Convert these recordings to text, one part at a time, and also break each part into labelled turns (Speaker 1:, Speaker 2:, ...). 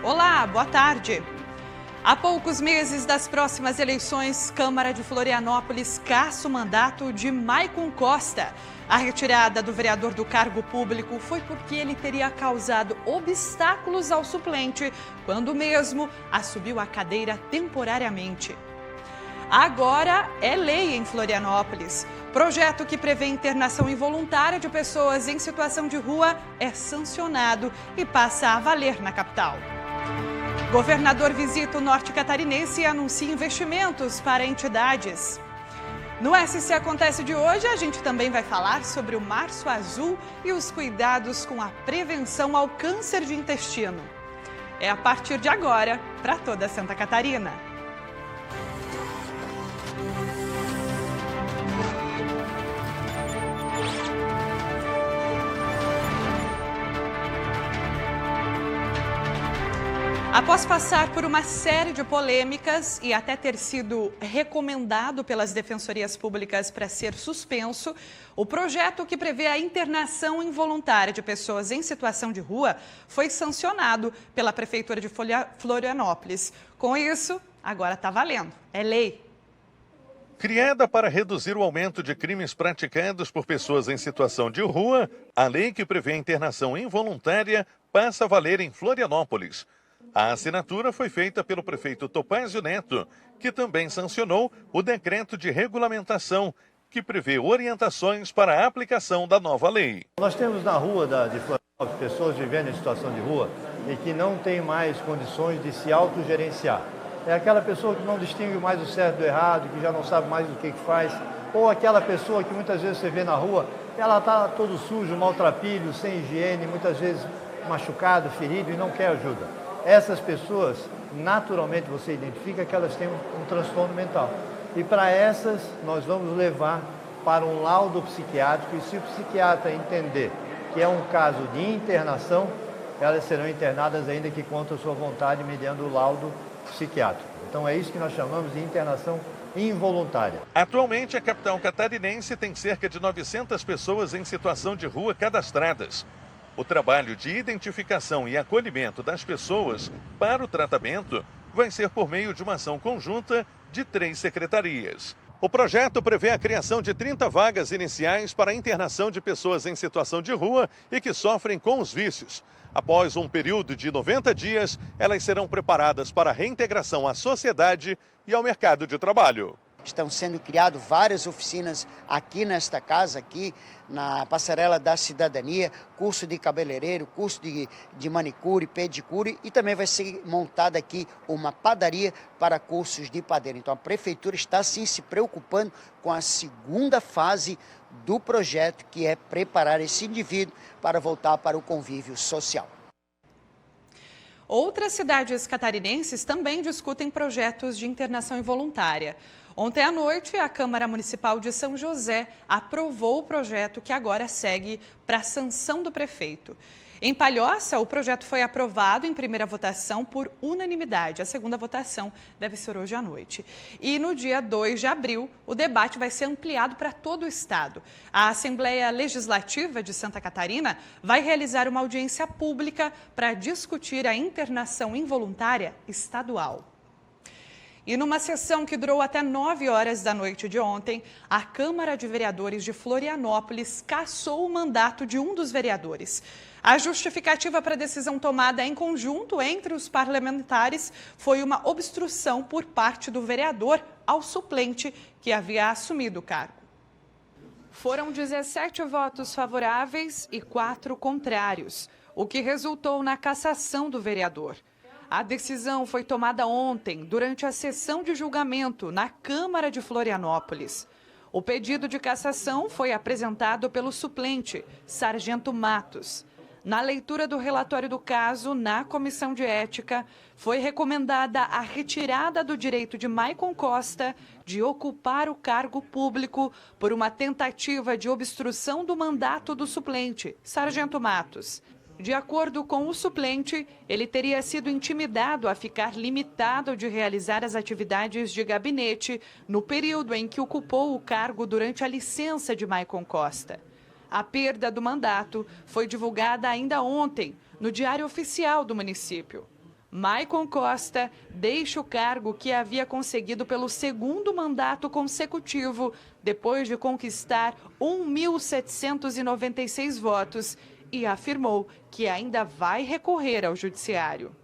Speaker 1: Olá, boa tarde. Há poucos meses das próximas eleições, Câmara de Florianópolis caça o mandato de Maicon Costa. A retirada do vereador do cargo público foi porque ele teria causado obstáculos ao suplente, quando mesmo assumiu a cadeira temporariamente. Agora é lei em Florianópolis. Projeto que prevê internação involuntária de pessoas em situação de rua é sancionado e passa a valer na capital. Governador visita o norte catarinense e anuncia investimentos para entidades. No SC Acontece de hoje, a gente também vai falar sobre o Março Azul e os cuidados com a prevenção ao câncer de intestino. É a partir de agora, para toda Santa Catarina. Após passar por uma série de polêmicas e até ter sido recomendado pelas defensorias públicas para ser suspenso, o projeto que prevê a internação involuntária de pessoas em situação de rua foi sancionado pela Prefeitura de Florianópolis. Com isso, agora está valendo. É lei.
Speaker 2: Criada para reduzir o aumento de crimes praticados por pessoas em situação de rua, a lei que prevê a internação involuntária passa a valer em Florianópolis. A assinatura foi feita pelo prefeito Topázio Neto, que também sancionou o decreto de regulamentação, que prevê orientações para a aplicação da nova lei.
Speaker 3: Nós temos na rua de Florianópolis pessoas vivendo em situação de rua e que não têm mais condições de se autogerenciar. É aquela pessoa que não distingue mais o certo do errado, que já não sabe mais o que faz, ou aquela pessoa que muitas vezes você vê na rua, ela está todo sujo, maltrapilho, sem higiene, muitas vezes machucado, ferido e não quer ajuda. Essas pessoas, naturalmente, você identifica que elas têm um transtorno mental. E para essas, nós vamos levar para um laudo psiquiátrico. E se o psiquiatra entender que é um caso de internação, elas serão internadas ainda que contra a sua vontade, mediante o laudo psiquiátrico. Então é isso que nós chamamos de internação involuntária.
Speaker 2: Atualmente, a capital catarinense tem cerca de 900 pessoas em situação de rua cadastradas. O trabalho de identificação e acolhimento das pessoas para o tratamento vai ser por meio de uma ação conjunta de 3 secretarias. O projeto prevê a criação de 30 vagas iniciais para a internação de pessoas em situação de rua e que sofrem com os vícios. Após um período de 90 dias, elas serão preparadas para a reintegração à sociedade e ao mercado de trabalho.
Speaker 4: Estão sendo criadas várias oficinas aqui nesta casa, aqui na Passarela da Cidadania, curso de cabeleireiro, curso de manicure, pedicure e também vai ser montada aqui uma padaria para cursos de padeiro. Então a Prefeitura está sim se preocupando com a segunda fase do projeto, que é preparar esse indivíduo para voltar para o convívio social.
Speaker 1: Outras cidades catarinenses também discutem projetos de internação involuntária. Ontem à noite, a Câmara Municipal de São José aprovou o projeto que agora segue para a sanção do prefeito. Em Palhoça, o projeto foi aprovado em primeira votação por unanimidade. A segunda votação deve ser hoje à noite. E no dia 2 de abril, o debate vai ser ampliado para todo o estado. A Assembleia Legislativa de Santa Catarina vai realizar uma audiência pública para discutir a internação involuntária estadual. E numa sessão que durou até 9 horas da noite de ontem, a Câmara de Vereadores de Florianópolis cassou o mandato de um dos vereadores. A justificativa para a decisão tomada em conjunto entre os parlamentares foi uma obstrução por parte do vereador ao suplente que havia assumido o cargo. Foram 17 votos favoráveis e 4 contrários, o que resultou na cassação do vereador. A decisão foi tomada ontem, durante a sessão de julgamento na Câmara de Florianópolis. O pedido de cassação foi apresentado pelo suplente, Sargento Matos. Na leitura do relatório do caso, na Comissão de Ética, foi recomendada a retirada do direito de Maicon Costa de ocupar o cargo público por uma tentativa de obstrução do mandato do suplente, Sargento Matos. De acordo com o suplente, ele teria sido intimidado a ficar limitado de realizar as atividades de gabinete no período em que ocupou o cargo durante a licença de Maicon Costa. A perda do mandato foi divulgada ainda ontem, no Diário Oficial do município. Maicon Costa deixa o cargo que havia conseguido pelo segundo mandato consecutivo, depois de conquistar 1.796 votos, e afirmou que ainda vai recorrer ao judiciário.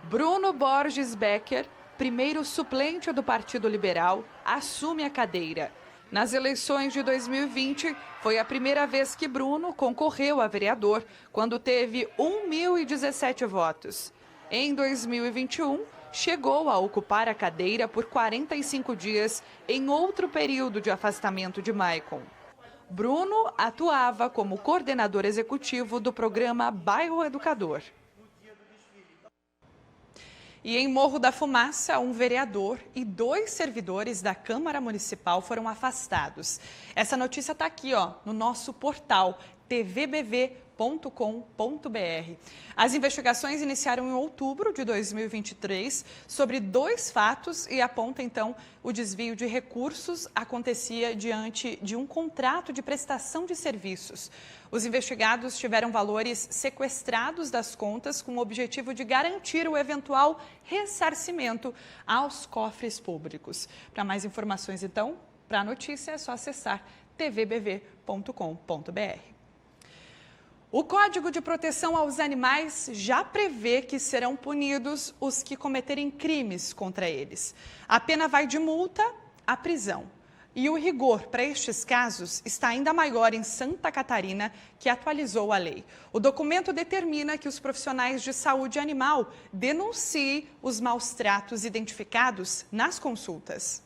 Speaker 1: Bruno Borges Becker, primeiro suplente do Partido Liberal, assume a cadeira. Nas eleições de 2020, foi a primeira vez que Bruno concorreu a vereador, quando teve 1.017 votos. Em 2021, chegou a ocupar a cadeira por 45 dias em outro período de afastamento de Maicon. Bruno atuava como coordenador executivo do programa Bairro Educador. E em Morro da Fumaça, um vereador e 2 servidores da Câmara Municipal foram afastados. Essa notícia está aqui, no nosso portal tvbv.com.br. As investigações iniciaram em outubro de 2023 sobre 2 fatos e aponta, então, o desvio de recursos acontecia diante de um contrato de prestação de serviços. Os investigados tiveram valores sequestrados das contas com o objetivo de garantir o eventual ressarcimento aos cofres públicos. Para mais informações, então, para a notícia é só acessar tvbv.com.br. O Código de Proteção aos Animais já prevê que serão punidos os que cometerem crimes contra eles. A pena vai de multa à prisão. E o rigor para estes casos está ainda maior em Santa Catarina, que atualizou a lei. O documento determina que os profissionais de saúde animal denunciem os maus-tratos identificados nas consultas.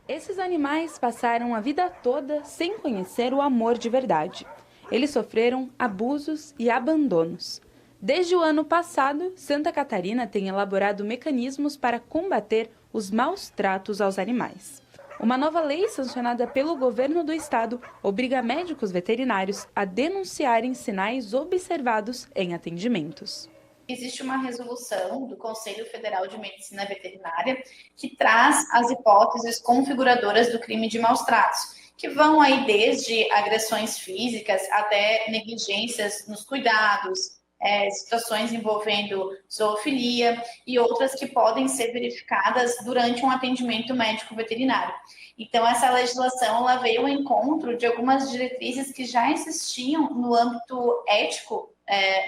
Speaker 5: Esses animais passaram a vida toda sem conhecer o amor de verdade. Eles sofreram abusos e abandonos. Desde o ano passado, Santa Catarina tem elaborado mecanismos para combater os maus tratos aos animais. Uma nova lei sancionada pelo governo do estado obriga médicos veterinários a denunciarem sinais observados em atendimentos.
Speaker 6: Existe uma resolução do Conselho Federal de Medicina Veterinária que traz as hipóteses configuradoras do crime de maus tratos, que vão aí desde agressões físicas até negligências nos cuidados, situações envolvendo zoofilia e outras que podem ser verificadas durante um atendimento médico veterinário. Então, essa legislação ela veio ao encontro de algumas diretrizes que já existiam no âmbito ético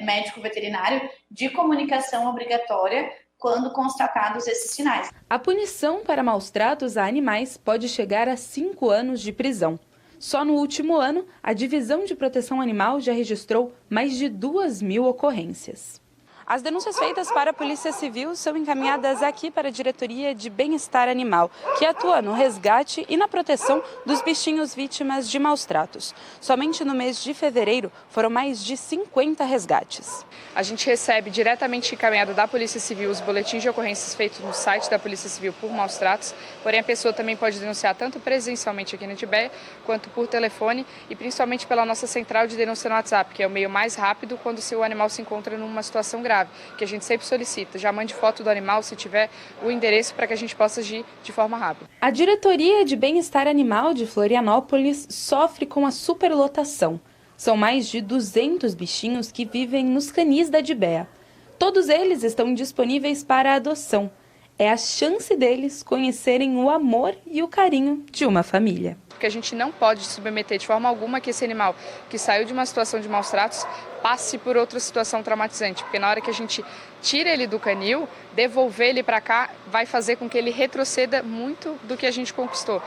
Speaker 6: médico veterinário de comunicação obrigatória quando constatados esses sinais.
Speaker 5: A punição para maus tratos a animais pode chegar a 5 anos de prisão. Só no último ano, a Divisão de Proteção Animal já registrou mais de 2.000 ocorrências. As denúncias feitas para a Polícia Civil são encaminhadas aqui para a Diretoria de Bem-Estar Animal, que atua no resgate e na proteção dos bichinhos vítimas de maus tratos. Somente no mês de fevereiro foram mais de 50 resgates.
Speaker 7: A gente recebe diretamente encaminhado da Polícia Civil os boletins de ocorrências feitos no site da Polícia Civil por maus tratos, porém a pessoa também pode denunciar tanto presencialmente aqui na Tibeia, quanto por telefone e principalmente pela nossa central de denúncia no WhatsApp, que é o meio mais rápido quando o seu animal se encontra numa situação grave, que a gente sempre solicita. Já mande foto do animal se tiver o endereço para que a gente possa agir de forma rápida.
Speaker 5: A Diretoria de Bem-Estar Animal de Florianópolis sofre com a superlotação. São mais de 200 bichinhos que vivem nos canis da Tibeia. Todos eles estão disponíveis para adoção. É a chance deles conhecerem o amor e o carinho de uma família.
Speaker 7: Porque a gente não pode submeter de forma alguma que esse animal que saiu de uma situação de maus tratos passe por outra situação traumatizante. Porque na hora que a gente tira ele do canil, devolver ele para cá vai fazer com que ele retroceda muito do que a gente conquistou.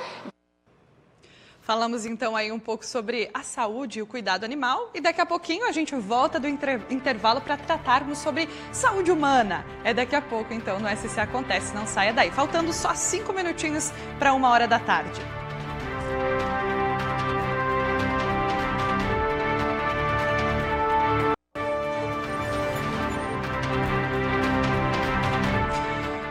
Speaker 1: Falamos então aí um pouco sobre a saúde e o cuidado animal e daqui a pouquinho a gente volta do intervalo para tratarmos sobre saúde humana. É daqui a pouco então no SC Acontece, não saia daí. Faltando só 5 minutinhos para 1h da tarde.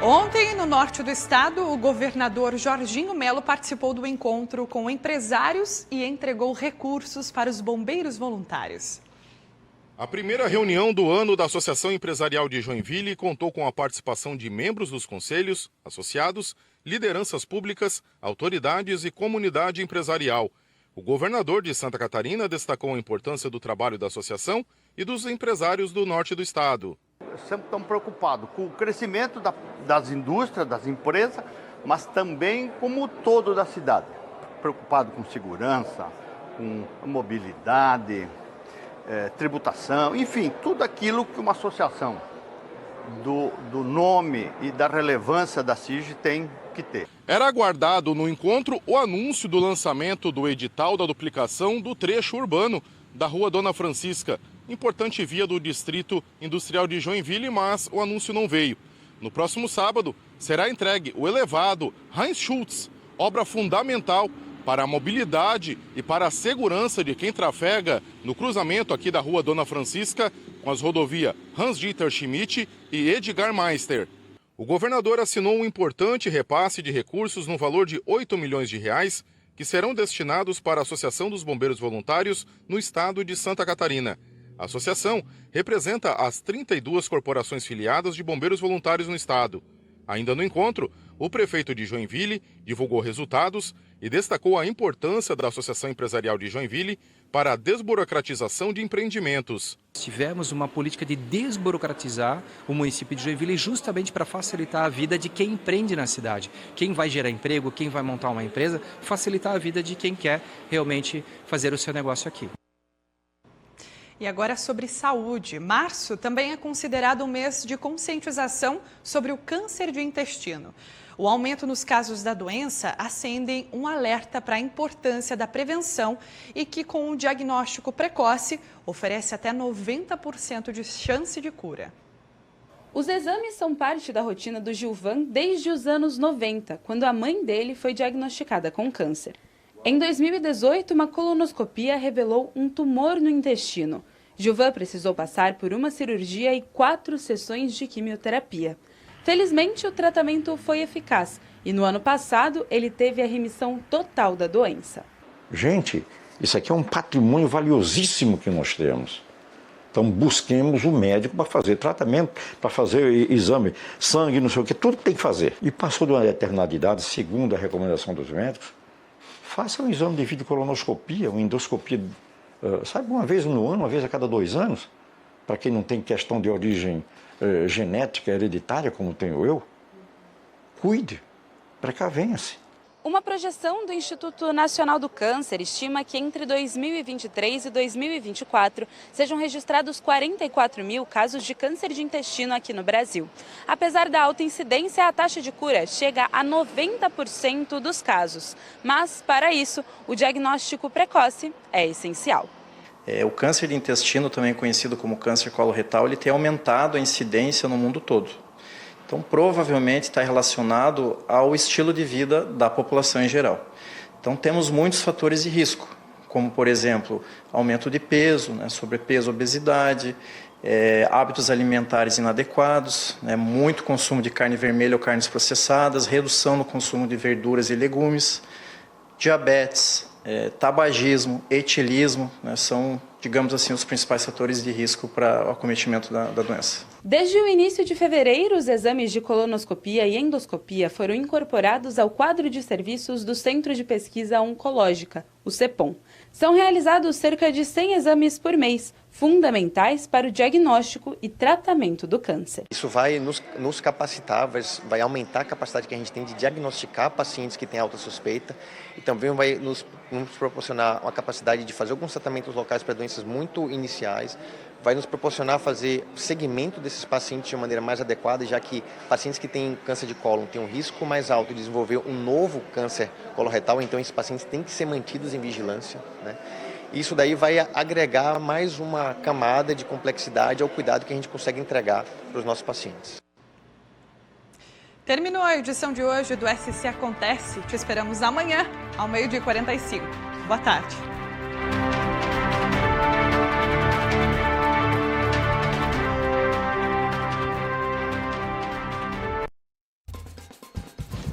Speaker 1: Ontem, no norte do estado, o governador Jorginho Melo participou do encontro com empresários e entregou recursos para os bombeiros voluntários.
Speaker 8: A primeira reunião do ano da Associação Empresarial de Joinville contou com a participação de membros dos conselhos, associados, lideranças públicas, autoridades e comunidade empresarial. O governador de Santa Catarina destacou a importância do trabalho da associação e dos empresários do norte do estado.
Speaker 9: sempre estamos preocupados com o crescimento das indústrias, das empresas, mas também como o todo da cidade. Preocupado com segurança, com mobilidade, tributação, enfim, tudo aquilo que uma associação do nome e da relevância da CIG tem que ter.
Speaker 8: Era aguardado no encontro o anúncio do lançamento do edital da duplicação do trecho urbano da Rua Dona Francisca, importante via do Distrito Industrial de Joinville, mas o anúncio não veio. No próximo sábado, será entregue o elevado Heinz Schultz, obra fundamental para a mobilidade e para a segurança de quem trafega no cruzamento aqui da Rua Dona Francisca com as rodovias Hans-Dieter Schmidt e Edgar Meister. O governador assinou um importante repasse de recursos no valor de R$ 8 milhões que serão destinados para a Associação dos Bombeiros Voluntários no estado de Santa Catarina. A associação representa as 32 corporações filiadas de bombeiros voluntários no estado. Ainda no encontro, o prefeito de Joinville divulgou resultados e destacou a importância da Associação Empresarial de Joinville para a desburocratização de empreendimentos.
Speaker 10: Tivemos uma política de desburocratizar o município de Joinville justamente para facilitar a vida de quem empreende na cidade. Quem vai gerar emprego, quem vai montar uma empresa, facilitar a vida de quem quer realmente fazer o seu negócio aqui.
Speaker 1: E agora sobre saúde. Março também é considerado um mês de conscientização sobre o câncer de intestino. O aumento nos casos da doença acendem um alerta para a importância da prevenção e que, com o diagnóstico precoce, oferece até 90% de chance de cura.
Speaker 5: Os exames são parte da rotina do Gilvan desde os anos 90, quando a mãe dele foi diagnosticada com câncer. Em 2018, uma colonoscopia revelou um tumor no intestino. Gilvan precisou passar por uma cirurgia e 4 sessões de quimioterapia. Felizmente, o tratamento foi eficaz e no ano passado ele teve a remissão total da doença.
Speaker 11: Gente, isso aqui é um patrimônio valiosíssimo que nós temos. Então busquemos o médico para fazer tratamento, para fazer exame, sangue, não sei o que, tudo tem que fazer. E passou de uma determinada idade, segundo a recomendação dos médicos, faça um exame de videocolonoscopia, uma endoscopia, sabe, uma vez no ano, uma vez a cada 2 anos, para quem não tem questão de origem genética, hereditária, como tenho eu. Cuide, precavenha-se.
Speaker 5: Uma projeção do Instituto Nacional do Câncer estima que entre 2023 e 2024 sejam registrados 44 mil casos de câncer de intestino aqui no Brasil. Apesar da alta incidência, a taxa de cura chega a 90% dos casos. Mas, para isso, o diagnóstico precoce é essencial.
Speaker 12: O câncer de intestino, também conhecido como câncer coloretal, ele tem aumentado a incidência no mundo todo. Então, provavelmente está relacionado ao estilo de vida da população em geral. Então, temos muitos fatores de risco, como, por exemplo, aumento de peso, sobrepeso, obesidade, hábitos alimentares inadequados, muito consumo de carne vermelha ou carnes processadas, redução no consumo de verduras e legumes, diabetes, tabagismo, etilismo, são, digamos assim, os principais fatores de risco para o acometimento da doença.
Speaker 5: Desde o início de fevereiro, os exames de colonoscopia e endoscopia foram incorporados ao quadro de serviços do Centro de Pesquisa Oncológica, o CEPOM. São realizados cerca de 100 exames por mês, fundamentais para o diagnóstico e tratamento do câncer.
Speaker 13: Isso vai nos capacitar, vai aumentar a capacidade que a gente tem de diagnosticar pacientes que têm alta suspeita e também vai nos proporcionar uma capacidade de fazer alguns tratamentos locais para doenças muito iniciais, vai nos proporcionar fazer segmento desses pacientes de maneira mais adequada, já que pacientes que têm câncer de cólon têm um risco mais alto de desenvolver um novo câncer coloretal, então esses pacientes têm que ser mantidos em vigilância, Isso daí vai agregar mais uma camada de complexidade ao cuidado que a gente consegue entregar para os nossos pacientes.
Speaker 1: Terminou a edição de hoje do SC Acontece. Te esperamos amanhã, ao 12h45. Boa tarde.